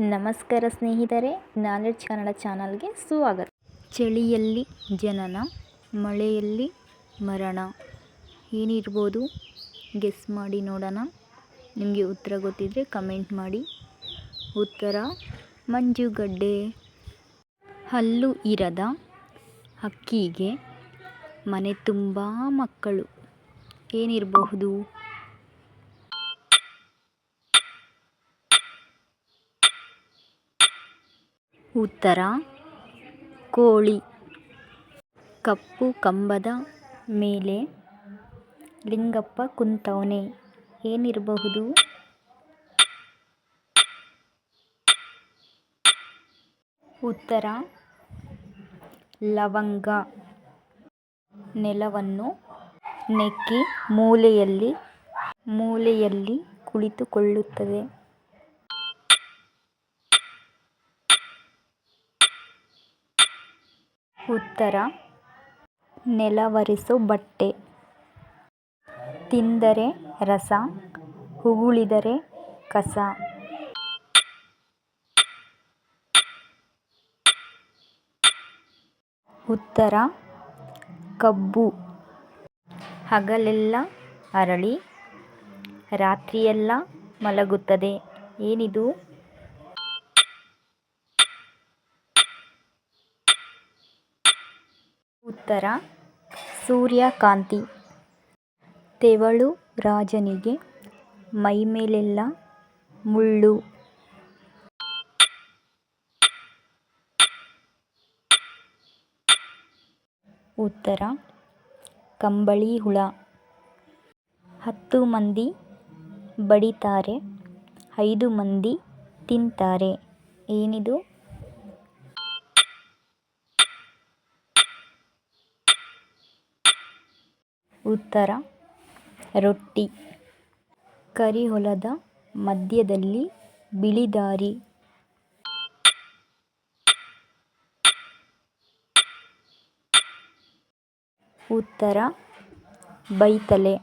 ನಮಸ್ಕಾರ ಸ್ನೇಹಿತರೆ, ನಾಲೆಡ್ಜ್ ಕನ್ನಡ ಚಾನಲ್ಗೆ ಸ್ವಾಗತ. ಚಳಿಯಲ್ಲಿ ಜನನ, ಮಳೆಯಲ್ಲಿ ಮರಣ ಏನಿರ್ಬೋದು ಗೆಸ್ ಮಾಡಿ ನೋಡೋಣ. ನಿಮಗೆ ಉತ್ತರ ಗೊತ್ತಿದ್ದರೆ ಕಮೆಂಟ್ ಮಾಡಿ. ಉತ್ತರ ಮಂಜುಗಡ್ಡೆ. ಹಲ್ಲು ಇರದ ಹಕ್ಕಿಗೆ ಮನೆ ತುಂಬ ಮಕ್ಕಳು ಏನಿರಬಹುದು? ಉತ್ತರ ಕೋಳಿ. ಕಪ್ಪು ಕಂಬದ ಮೇಲೆ ಲಿಂಗಪ್ಪ ಕುಂತವನೆ ಏನಿರಬಹುದು? ಉತ್ತರ ಲವಂಗ. ನೆಲವನ್ನು ನೆಕ್ಕಿ ಮೂಲೆಯಲ್ಲಿ ಕುಳಿತುಕೊಳ್ಳುತ್ತದೆ. ಉತ್ತರ ನೆಲವರಿಸೋ ಬಟ್ಟೆ. ತಿಂದರೆ ರಸ, ಉಗುಳಿದರೆ ಕಸ. ಉತ್ತರ ಕಬ್ಬು. ಹಗಲೆಲ್ಲ ಅರಳಿ ರಾತ್ರಿಯೆಲ್ಲ ಮಲಗುತ್ತದೆ ಏನಿದು? ಉತ್ತರ ಸೂರ್ಯಕಾಂತಿ. ತೆವಳು ರಾಜನಿಗೆ ಮೈಮೇಲೆಲ್ಲ ಮುಳ್ಳು. ಉತ್ತರ ಕಂಬಳಿ ಹುಳ. 10 ಮಂದಿ ಬಡಿತಾರೆ, 5 ಮಂದಿ ತಿಂತಾರೆ ಏನಿದು? ಉತ್ತರ ರೊಟ್ಟಿ. ಕರಿಹೊಲದ ಮಧ್ಯದಲ್ಲಿ ಬಿಳಿ ದಾರಿ. ಉತ್ತರ ಬೈತಲೆ.